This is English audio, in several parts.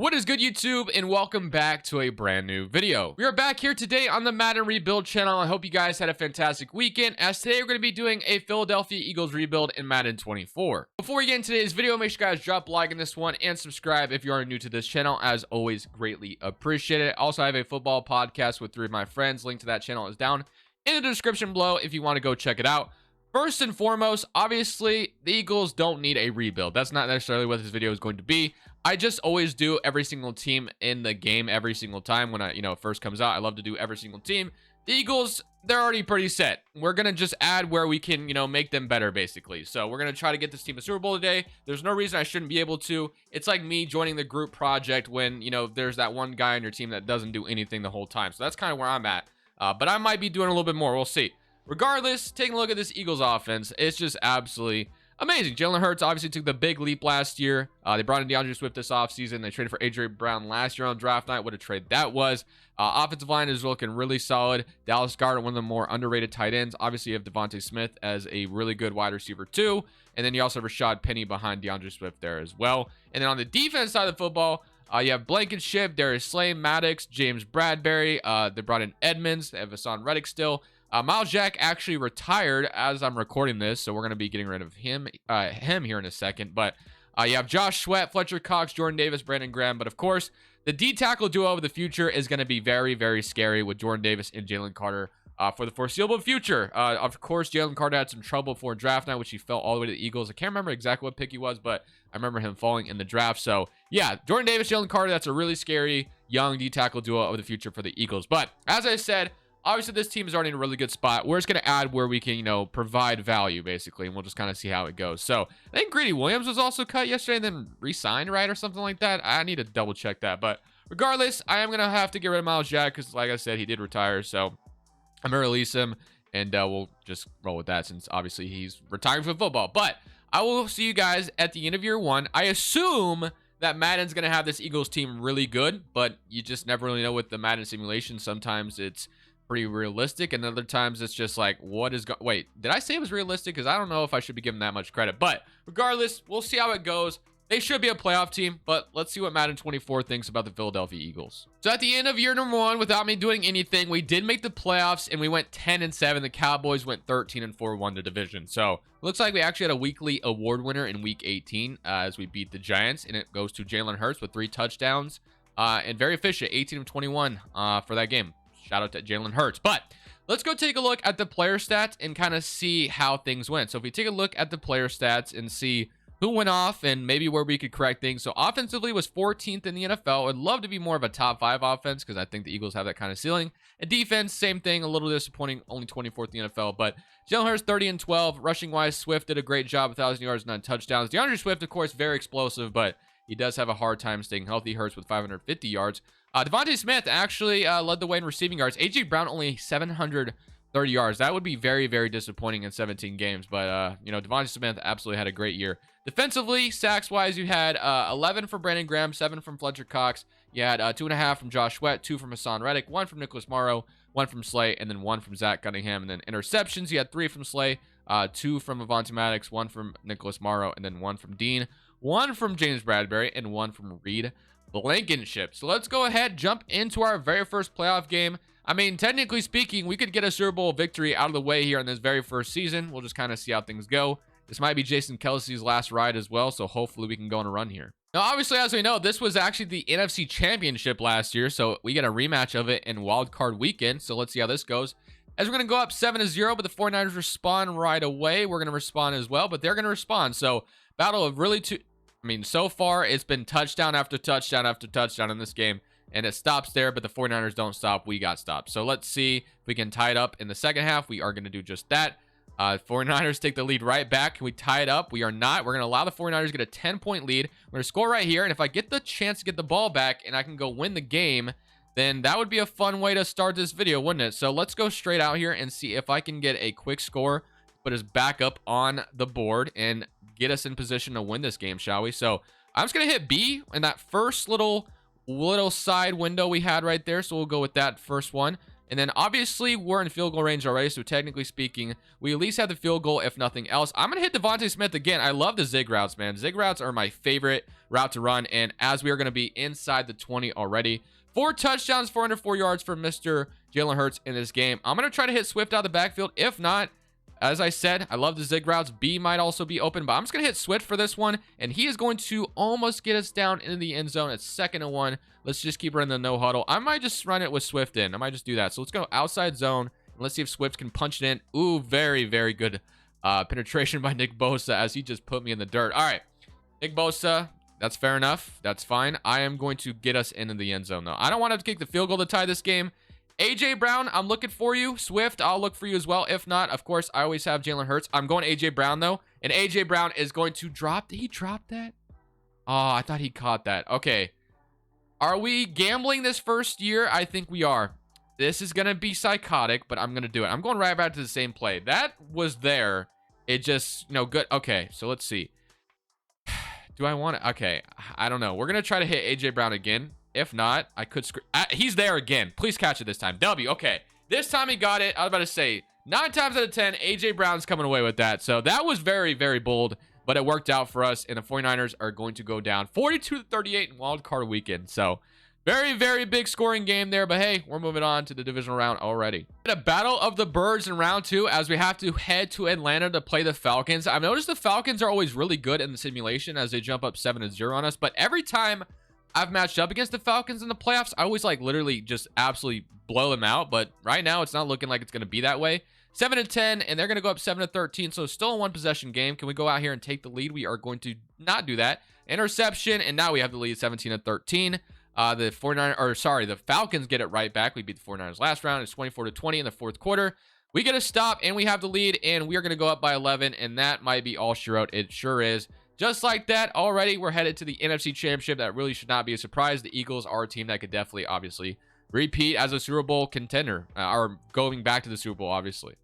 What is good, YouTube, and welcome back to a brand new video. We are back here today on the Madden Rebuild channel. I hope you guys had a fantastic weekend, as today we're going to be doing a Philadelphia Eagles rebuild in Madden 24. Before we get into today's video, make sure you guys drop a like on this one and subscribe if you are new to this channel. As always, greatly appreciate it. Also, I have a football podcast with 3 of my friends. Link to that channel is down in the description below if you want to go check it out. First and foremost, obviously, the Eagles don't need a rebuild. That's not necessarily what this video is going to be. I just always do every single team in the game every single time when it first comes out. I love to do every single team. The Eagles, they're already pretty set. We're going to just add where we can, make them better, basically. So we're going to try to get this team a Super Bowl today. There's no reason I shouldn't be able to. It's like me joining the group project when, there's that one guy on your team that doesn't do anything the whole time. So that's kind of where I'm at. But I might be doing a little bit more. We'll see. Regardless, taking a look at this Eagles offense, it's just absolutely amazing. Jalen Hurts obviously took the big leap last year. They brought in DeAndre Swift this offseason. They traded for A.J. Brown last year on draft night. What a trade that was. Offensive line is looking really solid. Dallas Goedert, one of the more underrated tight ends. Obviously, you have Devontae Smith as a really good wide receiver too. And then you also have Rashad Penny behind DeAndre Swift there as well. And then on the defense side of the football, you have Blankenship, Darius Slay, Maddox, James Bradbury. They brought in Edmonds. They have Hassan Reddick still. Miles Jack actually retired as I'm recording this, so we're going to be getting rid of him here in a second. But you have Josh Sweat, Fletcher Cox, Jordan Davis, Brandon Graham. But of course, the D-tackle duo of the future is going to be very, very scary with Jordan Davis and Jalen Carter for the foreseeable future. Of course, Jalen Carter had some trouble before draft night, which he fell all the way to the Eagles. I can't remember exactly what pick he was, but I remember him falling in the draft. So yeah, Jordan Davis, Jalen Carter, that's a really scary young D-tackle duo of the future for the Eagles. But as I said, obviously, this team is already in a really good spot. We're just going to add where we can, provide value, basically, and we'll just kind of see how it goes. So, I think Greedy Williams was also cut yesterday and then re-signed, right, or something like that. I need to double-check that. But regardless, I am going to have to get rid of Miles Jack because, like I said, he did retire. So, I'm going to release him, and we'll just roll with that since, obviously, he's retiring from football. But I will see you guys at the end of year 1. I assume that Madden's going to have this Eagles team really good, but you just never really know with the Madden simulation. Sometimes it's pretty realistic, and other times it's just like, wait, did I say it was realistic? Because I don't know if I should be given that much credit. But regardless, we'll see how it goes. They should be a playoff team, but let's see what Madden 24 thinks about the Philadelphia Eagles. So at the end of year number 1, without me doing anything, we did make the playoffs, and we went 10-7. The Cowboys went 13-4, won the division. So looks like we actually had a weekly award winner in week 18 as we beat the Giants, and it goes to Jalen Hurts with 3 touchdowns and very efficient, 18-21 for that game. Shout out to Jalen Hurts. But let's go take a look at the player stats and kind of see how things went. So if we take a look at the player stats and see who went off and maybe where we could correct things. So offensively was 14th in the NFL. I'd love to be more of a top 5 offense because I think the Eagles have that kind of ceiling. And defense, same thing, a little disappointing, only 24th in the NFL. But Jalen Hurts 30-12. Rushing wise, Swift did a great job, 1,000 yards, 9 touchdowns. DeAndre Swift, of course, very explosive, but he does have a hard time staying healthy. Hurts with 550 yards. Devontae Smith actually led the way in receiving yards. A.J. Brown only 730 yards. That would be very, very disappointing in 17 games. But, Devontae Smith absolutely had a great year. Defensively, sacks-wise, you had 11 from Brandon Graham, 7 from Fletcher Cox. You had 2.5 from Josh Sweat, 2 from Hassan Reddick, 1 from Nicholas Morrow, 1 from Slay, and then 1 from Zach Cunningham. And then interceptions, you had 3 from Slay, 2 from Avonte Maddox, 1 from Nicholas Morrow, and then 1 from Dean, 1 from James Bradbury, and 1 from Reed Blankenship. So let's go ahead, jump into our very first playoff game. I mean, technically speaking, we could get a Super Bowl victory out of the way here in this very first season. We'll just kind of see how things go. This might be Jason Kelsey's last ride as well, so hopefully we can go on a run here. Now, obviously, as we know, this was actually the NFC Championship last year, so we get a rematch of it in Wild Card Weekend. So let's see how this goes. As we're going to go up 7-0, but the 49ers respond right away. We're going to respond as well, but they're going to respond. So battle of really two. I mean, so far, it's been touchdown after touchdown after touchdown in this game, and it stops there, but the 49ers don't stop. We got stopped. So let's see if we can tie it up in the second half. We are going to do just that. 49ers take the lead right back. Can we tie it up? We are not. We're going to allow the 49ers to get a 10-point lead. We're going to score right here, and if I get the chance to get the ball back and I can go win the game, then that would be a fun way to start this video, wouldn't it? So let's go straight out here and see if I can get a quick score, put us back up on the board, and get us in position to win this game, shall we? So I'm just going to hit B in that first little side window we had right there. So we'll go with that first one. And then obviously we're in field goal range already, so technically speaking, we at least have the field goal, if nothing else. I'm going to hit Devontae Smith again. I love the zig routes, man. Zig routes are my favorite route to run, and as we are going to be inside the 20 already. 4 touchdowns, 404 yards for Mr. Jalen Hurts in this game. I'm going to try to hit Swift out of the backfield. If not, as I said, I love the zig routes. B might also be open, but I'm just going to hit Swift for this one, and he is going to almost get us down into the end zone. It's 2nd and 1. Let's just keep running the no huddle. I might just run it with Swift in. I might just do that. So let's go outside zone, and let's see if Swift can punch it in. Ooh, very, very good penetration by Nick Bosa as he just put me in the dirt. All right, Nick Bosa, that's fair enough. That's fine. I am going to get us into the end zone, though. I don't want to kick the field goal to tie this game. AJ Brown, I'm looking for you. Swift, I'll look for you as well. If not, of course, I always have Jalen Hurts. I'm going AJ Brown, though. And AJ Brown is going to drop. Did he drop that? Oh, I thought he caught that. Okay. Are we gambling this first year? I think we are. This is going to be psychotic, but I'm going to do it. I'm going right back to the same play. That was there. It just, good. Okay, so let's see. Do I want it? Okay, I don't know. We're going to try to hit AJ Brown again. If not, I could he's there again. Please catch it this time. W. Okay. This time he got it. I was about to say 9 times out of 10, AJ Brown's coming away with that. So that was very, very bold, but it worked out for us. And the 49ers are going to go down 42-38 in wild card weekend. So very, very big scoring game there. But hey, we're moving on to the divisional round already. A battle of the birds in round 2 as we have to head to Atlanta to play the Falcons. I've noticed the Falcons are always really good in the simulation as they jump up 7-0 on us. But every time I've matched up against the Falcons in the playoffs, I always literally just absolutely blow them out. But right now it's not looking like it's going to be that way. 7-10, and they're going to go up 7-13. So still a 1-possession game. Can we go out here and take the lead? We are going to not do that. Interception, and now we have the lead 17-13. The Falcons get it right back. We beat the 49ers last round. It's 24-20 in the 4th quarter. We get a stop, and we have the lead, and we are going to go up by 11, and that might be all she wrote. It sure is. Just like that, already we're headed to the NFC Championship. That really should not be a surprise. The Eagles are a team that could definitely, obviously, repeat as a Super Bowl contender, or going back to the Super Bowl, obviously.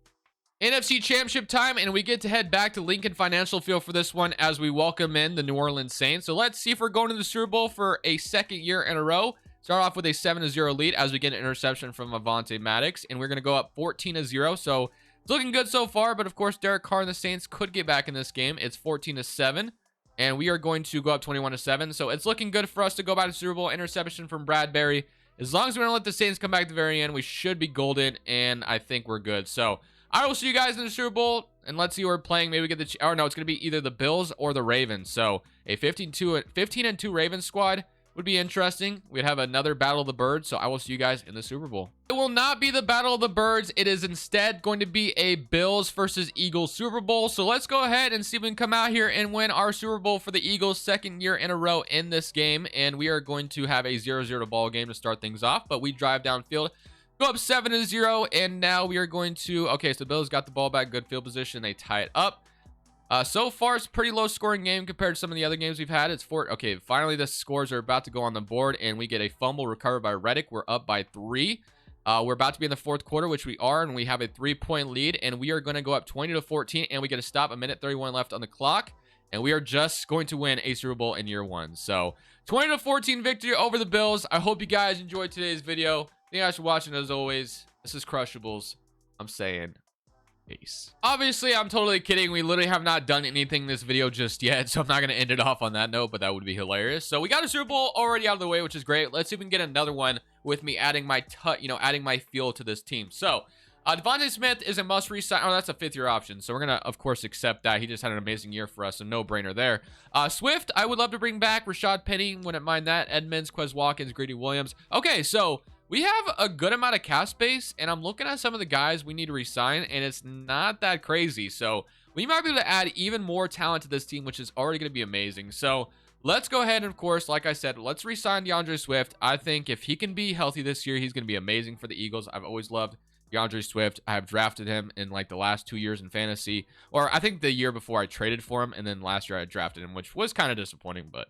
NFC Championship time, and we get to head back to Lincoln Financial Field for this one as we welcome in the New Orleans Saints. So let's see if we're going to the Super Bowl for a 2nd year in a row. Start off with a 7-0 lead as we get an interception from Avonte Maddox, and we're going to go up 14-0. So it's looking good so far, but of course, Derek Carr and the Saints could get back in this game. It's 14-7. And we are going to go up 21-7. So it's looking good for us to go back to Super Bowl. Interception from Bradbury. As long as we don't let the Saints come back at the very end, we should be golden. And I think we're good. So I will see you guys in the Super Bowl. And let's see who we're playing. Maybe we get the... Or no, it's going to be either the Bills or the Ravens. So a 15-2 Ravens squad would be interesting. We'd have another Battle of the Birds. So I will see you guys in the Super Bowl. It will not be the Battle of the Birds. It is instead going to be a Bills versus Eagles Super Bowl. So let's go ahead and see if we can come out here and win our Super Bowl for the Eagles 2nd year in a row in this game. And we are going to have a 0-0 ball game to start things off. But we drive downfield, go up 7-0. And now we are going to... Okay, so the Bills got the ball back. Good field position. They tie it up. So far, it's a pretty low scoring game compared to some of the other games we've had. It's 4. Okay, finally, the scores are about to go on the board, and we get a fumble recovered by Reddick. We're up by 3. We're about to be in the 4th quarter, which we are, and we have a 3-point lead, and we are going to go up 20-14, and we get a stop. 1:31 left on the clock, and we are just going to win a Super Bowl in year 1. So 20-14 victory over the Bills. I hope you guys enjoyed today's video. Thank you guys for watching. As always, this is Crushables. I'm saying peace. Obviously, I'm totally kidding. We literally have not done anything in this video just yet, so I'm not going to end it off on that note, but that would be hilarious. So we got a Super Bowl already out of the way, which is great. Let's see if we can get another one with me adding my adding my feel to this team. So Devontae Smith is a must resign. Oh, that's a 5th-year option, so we're gonna of course accept that. He just had an amazing year for us, so no brainer there. Swift, I would love to bring back. Rashad Penny, wouldn't mind that. Edmonds, Quez Watkins, Greedy Williams. Okay, so we have a good amount of cap space, and I'm looking at some of the guys we need to resign, and it's not that crazy. So we might be able to add even more talent to this team, which is already going to be amazing. So let's go ahead and, of course, like I said, let's resign DeAndre Swift. I think if he can be healthy this year, he's going to be amazing for the Eagles. I've always loved DeAndre Swift. I have drafted him in like the last 2 years in fantasy, or I think the year before I traded for him, and then last year I drafted him, which was kind of disappointing, but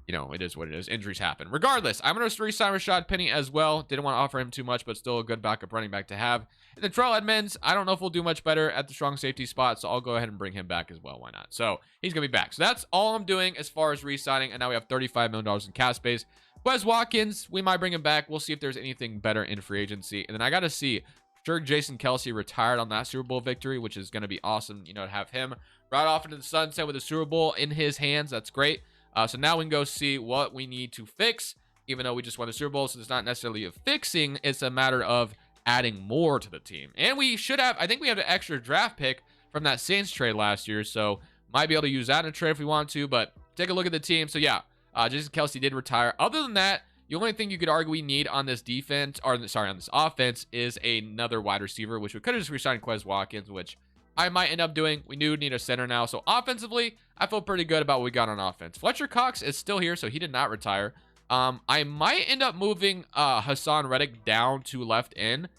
you know, it is what it is. Injuries happen. Regardless, I'm going to re-sign Rashad Penny as well. Didn't want to offer him too much, but still a good backup running back to have. And then Terrell Edmonds, I don't know if we'll do much better at the strong safety spot, so I'll go ahead and bring him back as well. Why not? So he's going to be back. So that's all I'm doing as far as re-signing, and now we have $35 million in cap space. Quez Watkins, we might bring him back. We'll see if there's anything better in free agency. And then I got to see, sure, Jason Kelsey retired on that Super Bowl victory, which is going to be awesome, you know, to have him right off into the sunset with the Super Bowl in his hands. That's great. So now we can go see what we need to fix, even though we just won the Super Bowl. So it's not necessarily a fixing. It's a matter of adding more to the team. And we should have, I think we have an extra draft pick from that Saints trade last year. So might be able to use that in a trade if we want to, but take a look at the team. So yeah, Jason Kelsey did retire. Other than that, the only thing you could argue we need on this defense, or sorry, on this offense, is another wide receiver, which we could have just re-signed Quez Watkins, which I might end up doing. We do need a center now. So offensively, I feel pretty good about what we got on offense. Fletcher Cox is still here, so he did not retire. I might end up moving Hassan Reddick down to left end,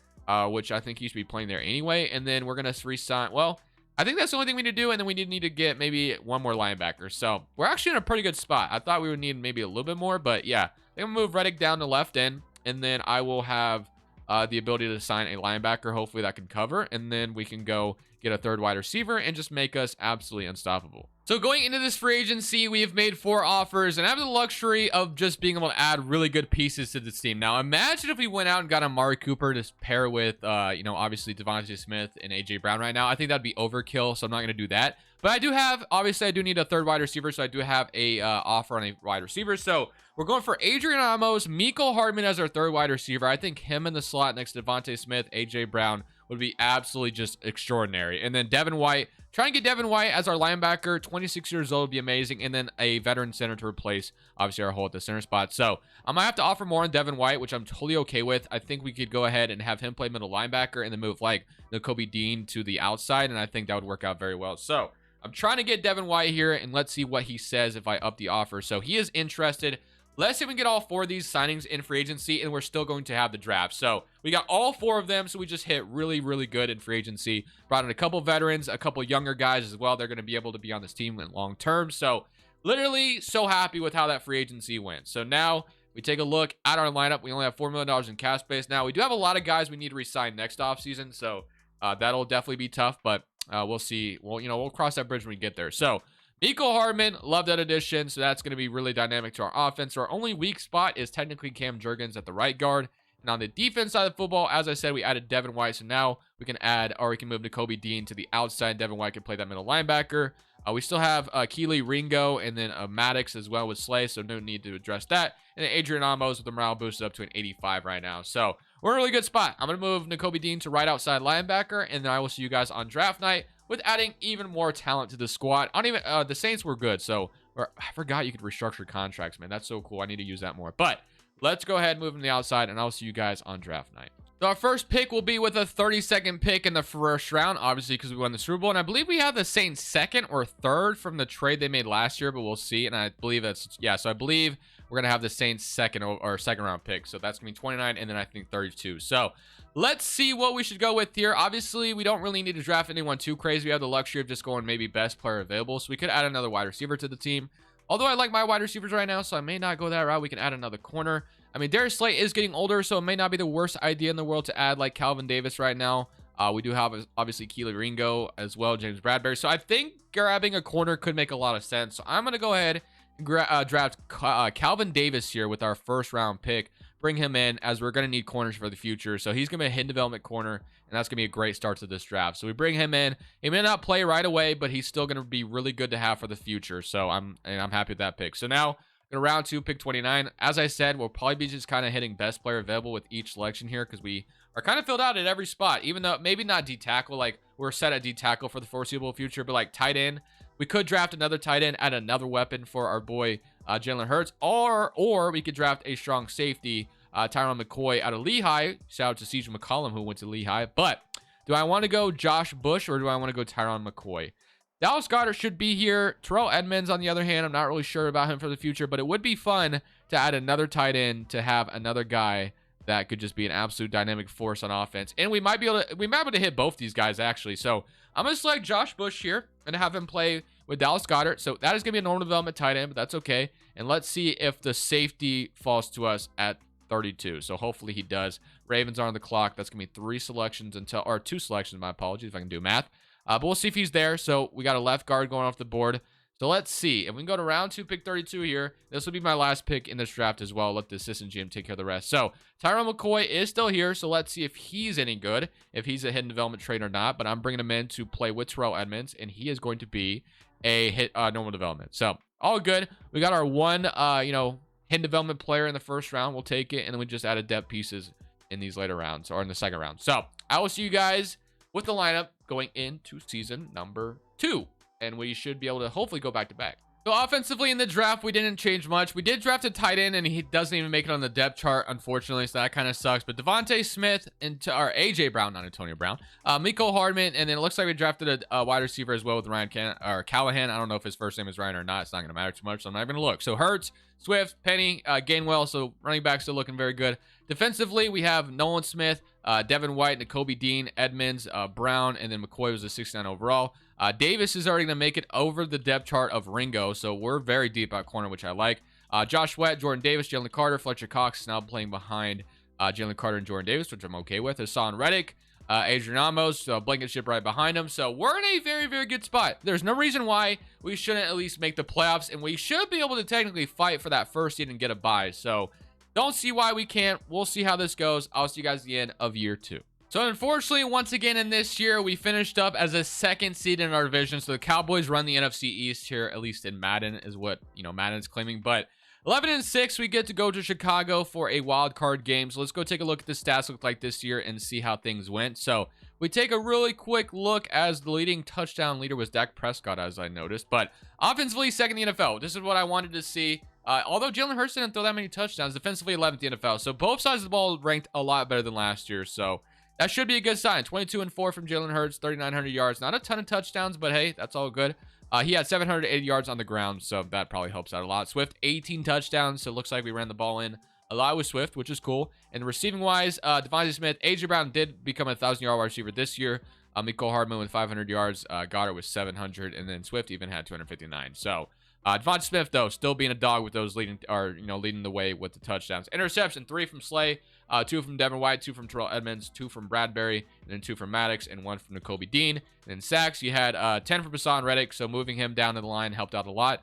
which I think he should be playing there anyway. And then we're going to re-sign, well, I think that's the only thing we need to do, and then we need to get maybe one more linebacker. So we're actually in a pretty good spot. I thought we would need maybe a little bit more, but yeah. I'm going to move Reddick down to left end, and then I will have the ability to sign a linebacker. Hopefully that can cover, and then we can go get a third wide receiver and just make us absolutely unstoppable. So going into this free agency, we have made 4 offers, and I have the luxury of just being able to add really good pieces to this team. Now, imagine if we went out and got Amari Cooper to pair with, you know, obviously Devontae Smith and AJ Brown right now. I think that'd be overkill, so I'm not going to do that. But I do have, obviously, I do need a third wide receiver, so I do have a offer on a wide receiver. So we're going for Adrian Amos, Mecole Hardman as our third wide receiver. I think him in the slot next to Devontae Smith, AJ Brown would be absolutely just extraordinary. And then Devin White, try and get Devin White as our linebacker, 26 years old, would be amazing. And then a veteran center to replace, obviously, our hole at the center spot. So I might have to offer more on Devin White, which I'm totally okay with. I think we could go ahead and have him play middle linebacker and then move like Nakobe Dean to the outside. And I think that would work out very well. So I'm trying to get Devin White here, and let's see what he says if I up the offer. So he is interested. Let's see if we can get all 4 of these signings in free agency, and we're still going to have the draft. So we got all 4 of them, so we just hit really, really good in free agency. Brought in a couple veterans, a couple younger guys as well. They're going to be able to be on this team in long term. So literally so happy with how that free agency went. So now we take a look at our lineup. We only have $4 million in cap space. Now we do have a lot of guys we need to re-sign next offseason, so that'll definitely be tough, but we'll see. Well, you know, we'll cross that bridge when we get there. So Mecole Hardman, love that addition. So that's going to be really dynamic to our offense. So our only weak spot is technically Cam Jurgens at the right guard. And on the defense side of football, as I said, we added Devin White. So now we can add, or we can move Nakobe Dean to the outside. Devin White can play that middle linebacker. We still have Keely Ringo and then Maddox as well with Slay. So no need to address that. And then Adrian Amos with the morale boosted up to an 85 right now. So we're in a really good spot. I'm going to move Nakobe Dean to right outside linebacker. And then I will see you guys on draft night with adding even more talent to the squad. I don't even, the Saints were good. So I forgot you could restructure contracts, man. That's so cool. I need to use that more. But let's go ahead and move to the outside, and I'll see you guys on draft night. So our first pick will be with a 32nd pick in the first round, obviously because we won the Super Bowl. And I believe we have the Saints second or third from the trade they made last year, but we'll see. And I believe that's, yeah, so I believe we're going to have the Saints second or second round pick. So that's going to be 29 and then I think 32. So let's see what we should go with here. Obviously, we don't really need to draft anyone too crazy. We have the luxury of just going maybe best player available. So we could add another wide receiver to the team. Although I like my wide receivers right now, so I may not go that route. We can add another corner. I mean, Darius Slay is getting older, so it may not be the worst idea in the world to add like Calvin Davis right now. We do have obviously Keely Ringo as well, James Bradbury. So I think grabbing a corner could make a lot of sense. So I'm going to go ahead and draft Calvin Davis here with our first round pick. Bring him in as we're going to need corners for the future. So he's going to be a hidden development corner, and that's going to be a great start to this draft. So we bring him in. He may not play right away, but he's still going to be really good to have for the future. So I'm happy with that pick. So now in round 2, pick 29. As I said, we'll probably be just kind of hitting best player available with each selection here because we are kind of filled out at every spot, even though maybe not D tackle. Like we're set at D tackle for the foreseeable future, but like tight end, we could draft another tight end, add another weapon for our boy Jalen Hurts, or we could draft a strong safety, Tyron McCoy out of Lehigh. Shout out to CJ McCollum who went to Lehigh. But do I want to go Josh Bush or do I want to go Tyron McCoy? Dallas Goedert should be here. Terrell Edmonds, on the other hand, I'm not really sure about him for the future, but it would be fun to add another tight end to have another guy that could just be an absolute dynamic force on offense. And we might be able to hit both these guys actually. So I'm going to select Josh Bush here and have him play with Dallas Goedert. So that is going to be a normal development tight end, but that's okay. And let's see if the safety falls to us at 32. So hopefully he does. Ravens are on the clock. That's going to be 3 selections until, or 2 selections, my apologies if I can do math. But we'll see if he's there. So we got a left guard going off the board. So let's see. If we can go to round 2, pick 32 here, this will be my last pick in this draft as well. Let the assistant GM take care of the rest. So Tyrone McCoy is still here, so let's see if he's any good, if he's a hidden development trait or not. But I'm bringing him in to play with Terrell Edmonds, and he is going to be a normal development. So all good. We got our one, hidden development player in the first round. We'll take it, and then we just added depth pieces in these later rounds, or in the second round. So I will see you guys with the lineup going into season number 2. And we should be able to hopefully go back to back. So offensively in the draft, we didn't change much. We did draft a tight end, and he doesn't even make it on the depth chart, unfortunately, so that kind of sucks. But Devontae Smith into our AJ Brown, not Antonio Brown, Miko Hardman, and then it looks like we drafted a wide receiver as well with Ryan Callahan. I don't know if his first name is Ryan or not. It's not going to matter too much, so I'm not even going to look. So Hurts, Swift, Penny, Gainwell, so running back still looking very good. Defensively, we have Nolan Smith, Devin White, Nakobe Dean, Edmonds, Brown, and then McCoy was a 69 overall. Davis is already going to make it over the depth chart of Ringo, so we're very deep at corner, which I like. Josh Sweat, Jordan Davis, Jalen Carter, Fletcher Cox is now playing behind Jalen Carter and Jordan Davis, which I'm okay with. Hassan Reddick, Adrian Amos, Blankenship right behind him. So we're in a very, very good spot. There's no reason why we shouldn't at least make the playoffs, and we should be able to technically fight for that first seed and get a bye. So don't see why we can't. We'll see how this goes. I'll see you guys at the end of year 2. So unfortunately, once again in this year, we finished up as a second seed in our division. So the Cowboys run the NFC East here, at least in Madden, is what Madden's claiming. But 11-6, we get to go to Chicago for a wild card game. So let's go take a look at the stats look like this year and see how things went. So we take a really quick look, as the leading touchdown leader was Dak Prescott, as I noticed. But offensively, second in the NFL. This is what I wanted to see. Although Jalen Hurts didn't throw that many touchdowns, defensively 11th in the NFL. So both sides of the ball ranked a lot better than last year. So that should be a good sign. 22-4 from Jalen Hurts, 3,900 yards. Not a ton of touchdowns, but hey, that's all good. He had 780 yards on the ground, so that probably helps out a lot. Swift, 18 touchdowns, so it looks like we ran the ball in a lot with Swift, which is cool. And receiving-wise, Devontae Smith, AJ Brown did become a 1,000-yard wide receiver this year. Mecole Hardman with 500 yards, Goddard with 700, and then Swift even had 259. So Devontae Smith, though, still being a dog with those leading the way with the touchdowns. Interception, 3 from Slay, 2 from Devin White, 2 from Terrell Edmonds, 2 from Bradbury, and then 2 from Maddox, and 1 from Nakobe Dean. And then sacks, you had 10 from Hassan Reddick, so moving him down to the line helped out a lot.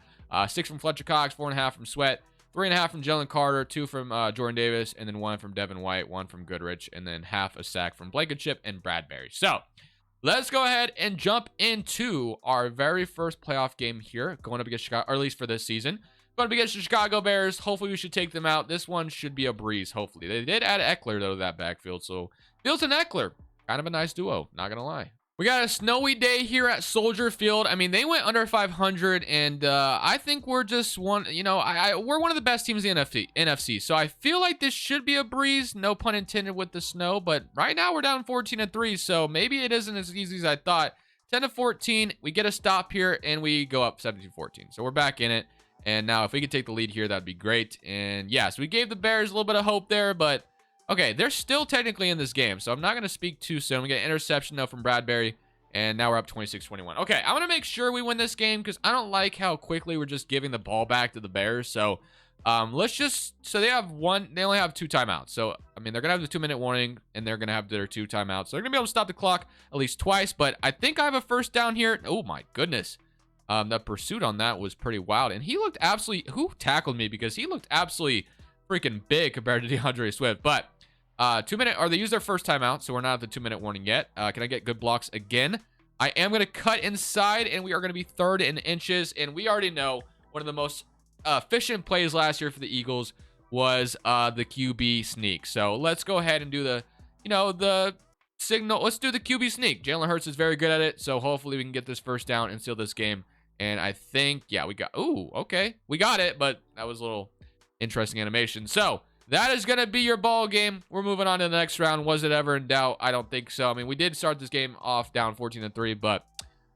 6 from Fletcher Cox, 4.5 from Sweat, 3.5 from Jalen Carter, 2 from Jordan Davis, and then 1 from Devin White, 1 from Goodrich, and then half a sack from Blankenship and Bradbury. So let's go ahead and jump into our very first playoff game here, going up against Chicago, or at least for this season. Going up against the Chicago Bears. Hopefully, we should take them out. This one should be a breeze, hopefully. They did add Eckler, though, to that backfield. So, Fields and Eckler, kind of a nice duo, not going to lie. We got a snowy day here at Soldier Field. I mean, they went under 500, and I think we're just one, we're one of the best teams in the NFC. So, I feel like this should be a breeze, no pun intended with the snow. But right now, we're down 14-3, so maybe it isn't as easy as I thought. 10-14, we get a stop here, and we go up 17-14. So, we're back in it. And now if we could take the lead here, that'd be great. And yeah, so we gave the Bears a little bit of hope there, but okay, they're still technically in this game. So I'm not going to speak too soon. We get an interception though from Bradbury, and now we're up 26-21. Okay, I want to make sure we win this game because I don't like how quickly we're just giving the ball back to the Bears. So so they only have 2 timeouts. So, I mean, they're going to have the 2-minute warning, and they're going to have their 2 timeouts. So they're going to be able to stop the clock at least twice, but I think I have a first down here. Oh my goodness. The pursuit on that was pretty wild. And he looked absolutely... Who tackled me? Because he looked absolutely freaking big compared to DeAndre Swift. But 2-minute... Or they used their first timeout, so we're not at the 2-minute warning yet. Can I get good blocks again? I am going to cut inside, and we are going to be 3rd in inches. And we already know one of the most efficient plays last year for the Eagles was the QB sneak. So let's go ahead and do the signal. Let's do the QB sneak. Jalen Hurts is very good at it, so hopefully we can get this first down and seal this game. And I think, yeah, we got... Ooh, okay. We got it, but that was a little interesting animation. So that is going to be your ball game. We're moving on to the next round. Was it ever in doubt? I don't think so. I mean, we did start this game off down 14-3, but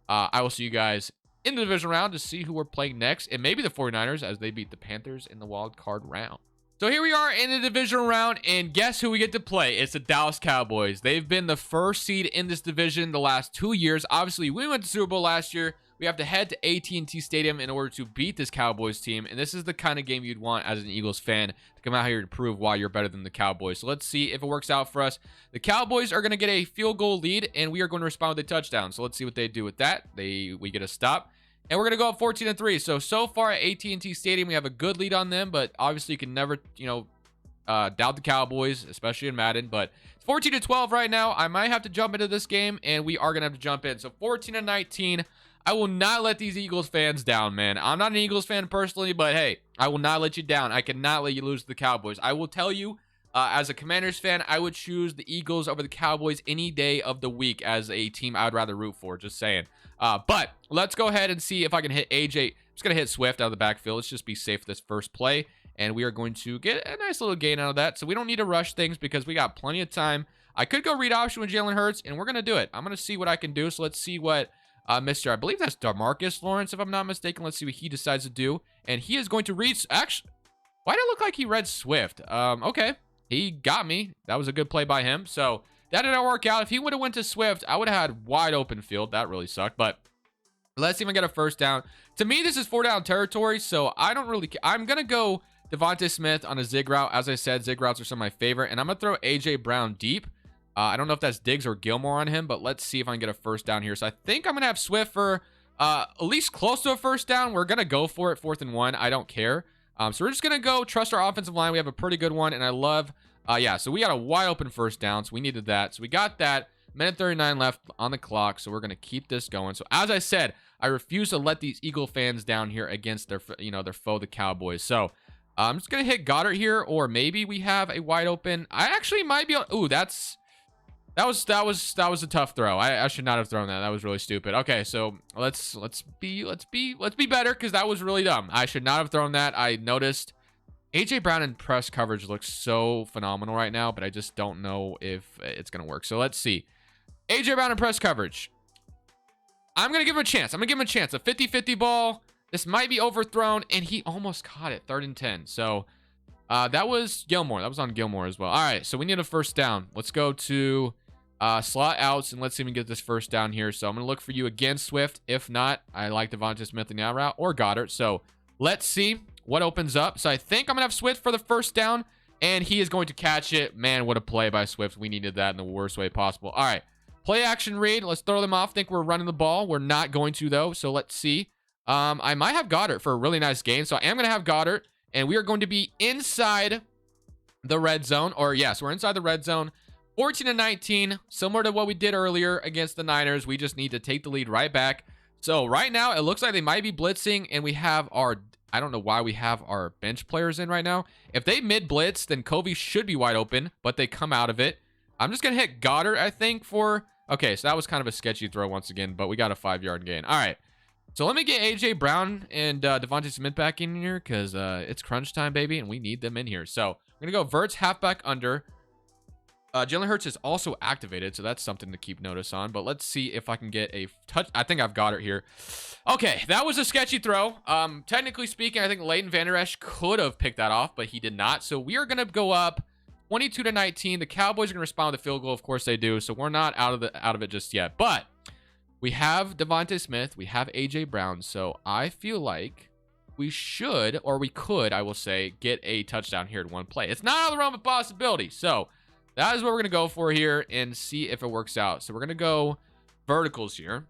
I will see you guys in the divisional round to see who we're playing next. And maybe the 49ers as they beat the Panthers in the wild card round. So here we are in the divisional round, and guess who we get to play? It's the Dallas Cowboys. They've been the first seed in this division the last 2 years. Obviously, we went to Super Bowl last year. We have to head to AT&T Stadium in order to beat this Cowboys team, and this is the kind of game you'd want as an Eagles fan to come out here to prove why you're better than the Cowboys. So let's see if it works out for us. The Cowboys are going to get a field goal lead, and we are going to respond with a touchdown. So let's see what they do with that. We get a stop. And we're going to go up 14-3. So far at AT&T Stadium, we have a good lead on them, but obviously you can never, doubt the Cowboys, especially in Madden. But it's 14-12 right now. I might have to jump into this game, and we are going to have to jump in. So 14-19. I will not let these Eagles fans down, man. I'm not an Eagles fan personally, but hey, I will not let you down. I cannot let you lose to the Cowboys. I will tell you, as a Commanders fan, I would choose the Eagles over the Cowboys any day of the week as a team I would rather root for. Just saying. But let's go ahead and see if I can hit AJ. I'm just going to hit Swift out of the backfield. Let's just be safe this first play. And we are going to get a nice little gain out of that. So we don't need to rush things because we got plenty of time. I could go read option with Jalen Hurts, and we're going to do it. I'm going to see what I can do. So let's see what I believe that's DeMarcus Lawrence, if I'm not mistaken. Let's see what he decides to do. And he is going to read. Actually, why did it look like he read Swift? Okay. He got me. That was a good play by him. So that did not work out. If he would have went to Swift, I would have had wide open field. That really sucked. But let's see if I get a first down. To me, this is 4-down territory, so I don't really care. I'm going to go Devontae Smith on a zig route. As I said, zig routes are some of my favorite. And I'm going to throw A.J. Brown deep. I don't know if that's Diggs or Gilmore on him, but let's see if I can get a first down here. So I think I'm going to have Swift for at least close to a first down. We're going to go for it, 4th and 1. I don't care. So we're just going to go trust our offensive line. We have a pretty good one, and I love, so we got a wide open first down, so we needed that. So we got that. Minute 39 left on the clock, so we're going to keep this going. So as I said, I refuse to let these Eagle fans down here against their, their foe, the Cowboys. So I'm just going to hit Goddard here, or maybe we have a wide open. I actually might be on. Ooh, that was a tough throw. I should not have thrown that. That was really stupid. Okay, so let's be better because that was really dumb. I should not have thrown that. I noticed AJ Brown in press coverage looks so phenomenal right now, but I just don't know if it's gonna work. So let's see. AJ Brown in press coverage. I'm gonna give him a chance. A 50-50 ball. This might be overthrown, and he almost caught it. 3rd and 10. So that was Gilmore. That was on Gilmore as well. All right, so we need a first down. Let's go to slot outs, and let's see if we can get this first down here. So I'm going to look for you again, Swift. If not, I like Devontae Smith in the out route or Goddard. So let's see what opens up. So I think I'm going to have Swift for the first down, and he is going to catch it. Man, what a play by Swift. We needed that in the worst way possible. All right, play action read. Let's throw them off. Think we're running the ball. We're not going to, though. So let's see. I might have Goddard for a really nice game. So I am going to have Goddard, and we are going to be inside the red zone. Or yes, we're inside the red zone. 14-19, similar to what we did earlier against the Niners. We just need to take the lead right back. So right now, it looks like they might be blitzing, and we have our, I don't know why we have our bench players in right now. If they mid-blitz, then Covey should be wide open, but they come out of it. I'm just going to hit Goddard, I think, for, okay, so that was kind of a sketchy throw once again, but we got a 5-yard gain. All right, so let me get A.J. Brown and Devontae Smith back in here because it's crunch time, baby, and we need them in here. So we're going to go Verts halfback under. Jalen Hurts is also activated, so that's something to keep notice on. But let's see if I can get a touch. I think I've got it here. Okay, that was a sketchy throw. Technically speaking, I think Leighton Vander Esch could have picked that off, but he did not. So we are going to go up 22-19. The Cowboys are going to respond with a field goal. Of course they do. So we're not out of it just yet. But we have Devontae Smith. We have A.J. Brown. So I feel like we should, or we could, I will say, get a touchdown here in one play. It's not out of the realm of possibility. So that is what we're going to go for here and see if it works out. So we're going to go verticals here.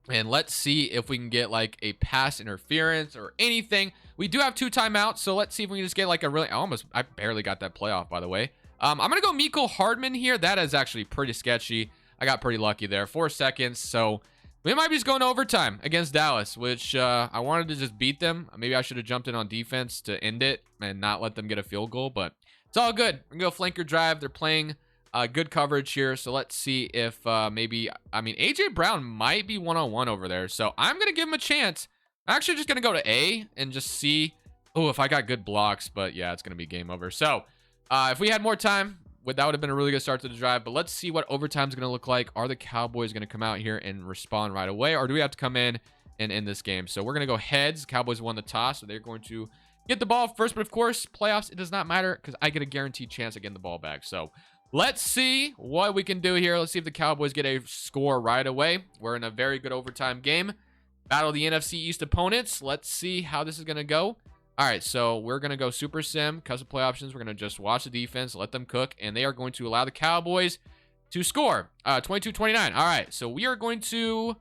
And let's see if we can get like a pass interference or anything. We do have 2 timeouts. So let's see if we can just get like a really, I barely got that play off, by the way. I'm going to go Mecole Hardman here. That is actually pretty sketchy. I got pretty lucky there. 4 seconds. So we might be just going to overtime against Dallas, which I wanted to just beat them. Maybe I should have jumped in on defense to end it and not let them get a field goal, but it's all good. We're going to go flanker drive. They're playing good coverage here. So let's see if maybe, A.J. Brown might be one-on-one over there. So I'm going to give him a chance. I'm actually just going to go to A and just see. Oh, if I got good blocks. But yeah, it's going to be game over. So if we had more time, that would have been a really good start to the drive. But let's see what overtime is going to look like. Are the Cowboys going to come out here and respond right away? Or do we have to come in and end this game? So we're going to go heads. Cowboys won the toss. So they're going to get the ball first, but of course, playoffs, it does not matter because I get a guaranteed chance of getting the ball back. So let's see what we can do here. Let's see if the Cowboys get a score right away. We're in a very good overtime game. Battle the NFC East opponents. Let's see how this is going to go. All right, so we're going to go super sim, custom play options. We're going to just watch the defense, let them cook, and they are going to allow the Cowboys to score 22-29. All right, so we are going to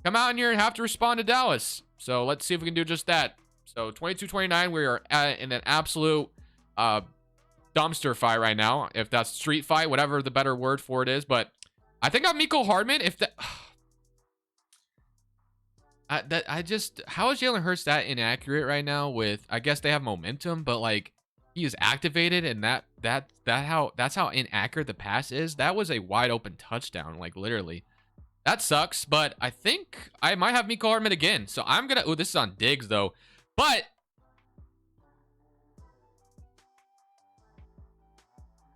come out here and have to respond to Dallas. So let's see if we can do just that. So 22-29, we are in an absolute dumpster fight right now. If that's street fight, whatever the better word for it is. But I think I'm Miko Hardman. If that, how is Jalen Hurts that inaccurate right now? With, I guess they have momentum, but like he is activated, and that's how inaccurate the pass is. That was a wide open touchdown, like literally. That sucks, but I think I might have Miko Hardman again. So I'm gonna. Oh, this is on Diggs though, but.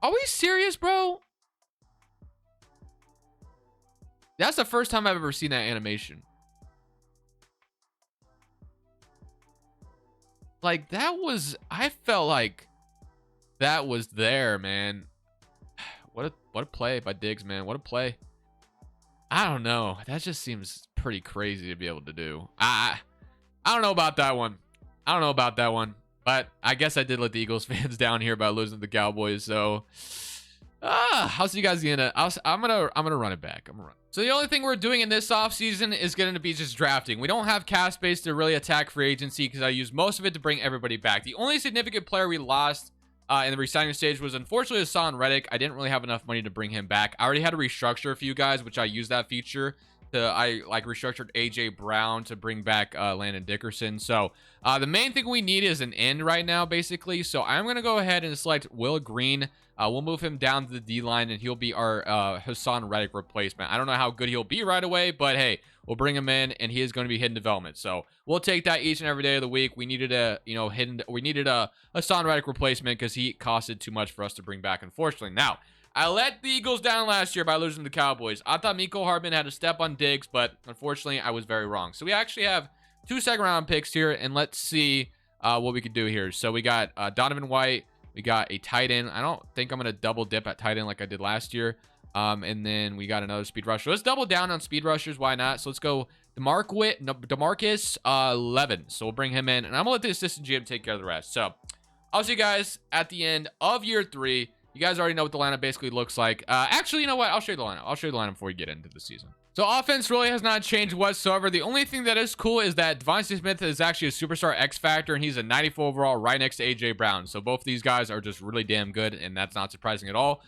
Are we serious, bro? That's the first time I've ever seen that animation. Like, that was... I felt like that was there, man. What a play by Diggs, man. What a play. I don't know. That just seems pretty crazy to be able to do. I don't know about that one. I don't know about that one. But I guess I did let the Eagles fans down here by losing to the Cowboys. So I'll see you guys again. I'm gonna run it back. So the only thing we're doing in this offseason is going to be just drafting. We don't have cap space to really attack free agency because I used most of it to bring everybody back. The only significant player we lost in the re-signing stage was unfortunately Hassan Reddick. I didn't really have enough money to bring him back. I already had to restructure a few guys, which I used that feature. I restructured AJ Brown to bring back Landon Dickerson. So the main thing we need is an end right now, basically. So I'm going to go ahead and select Will Green. We'll move him down to the D-line, and he'll be our Hassan Reddick replacement. I don't know how good he'll be right away, but hey, we'll bring him in, and he is going to be hidden development. So we'll take that each and every day of the week. We needed a Hassan Reddick replacement because he costed too much for us to bring back, unfortunately. Now, I let the Eagles down last year by losing to the Cowboys. I thought Miko Hardman had a step on Diggs, but unfortunately, I was very wrong. So we actually have 2 second-round picks here, and let's see what we can do here. So we got Donovan White. We got a tight end. I don't think I'm going to double dip at tight end like I did last year. And then we got another speed rusher. Let's double down on speed rushers. Why not? So let's go DeMarcus Levin. So we'll bring him in, and I'm going to let the assistant GM take care of the rest. So I'll see you guys at the end of year 3. You guys already know what the lineup basically looks like. Actually, you know what? I'll show you the lineup. I'll show you the lineup before we get into the season. So offense really has not changed whatsoever. The only thing that is cool is that Devontae Smith is actually a superstar X factor, and he's a 94 overall right next to AJ Brown. So both of these guys are just really damn good, and that's not surprising at all.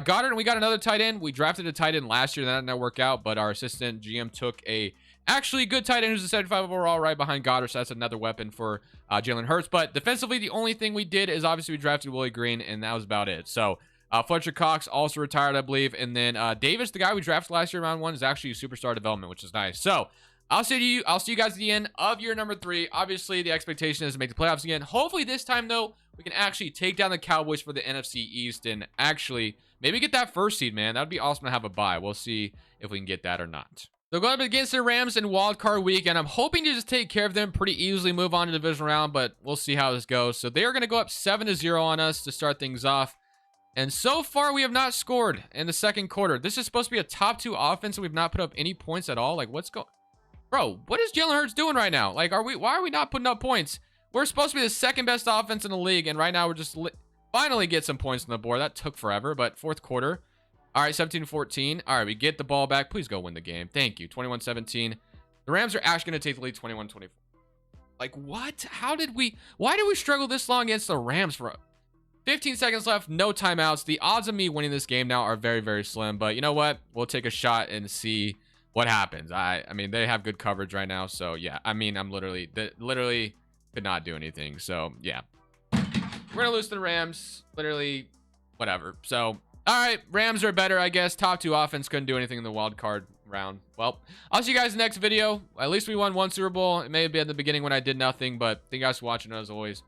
Goddard, we got another tight end. We drafted a tight end last year. That didn't work out, but our assistant GM took a actually good tight end who's a 75 overall right behind Goddard. So that's another weapon for Jalen Hurts. But defensively, the only thing we did is obviously we drafted Willie Green, and that was about it. So Fletcher Cox also retired, I believe. And then Davis, the guy we drafted last year, round 1, is actually a superstar development, which is nice. So I'll see you guys at the end of year number 3. Obviously, the expectation is to make the playoffs again. Hopefully, this time, though, we can actually take down the Cowboys for the NFC East and actually maybe get that first seed, man. That would be awesome to have a bye. We'll see if we can get that or not. So going up against the Rams in wild card week, and I'm hoping to just take care of them pretty easily, move on to the divisional round, but we'll see how this goes. So they are going to go up 7-0 on us to start things off. And so far, we have not scored in the second quarter. This is supposed to be a top 2 offense, and we've not put up any points at all. Like, what's going... Bro, what is Jalen Hurts doing right now? Like, why are we not putting up points? We're supposed to be the second best offense in the league, and right now we're just finally get some points on the board. That took forever, but fourth quarter. All right, 17-14. All right, we get the ball back. Please go win the game. Thank you. 21-17. The Rams are actually going to take the lead 21-24. Like, what? Why did we struggle this long against the Rams for... 15 seconds left, no timeouts. The odds of me winning this game now are very, very slim. But you know what? We'll take a shot and see what happens. I mean, they have good coverage right now. So, yeah. I mean, I'm literally could not do anything. So, yeah. We're going to lose to the Rams. Literally, whatever. So, all right. Rams are better, I guess. Top 2 offense couldn't do anything in the wild card round. Well, I'll see you guys in the next video. At least we won 1 Super Bowl. It may have been at the beginning when I did nothing. But thank you guys for watching, as always.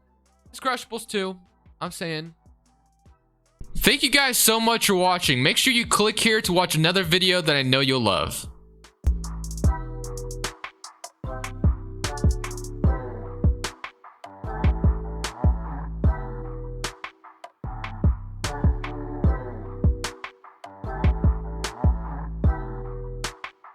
It's Crushables 2. I'm saying. Thank you guys so much for watching. Make sure you click here to watch another video that I know you'll love.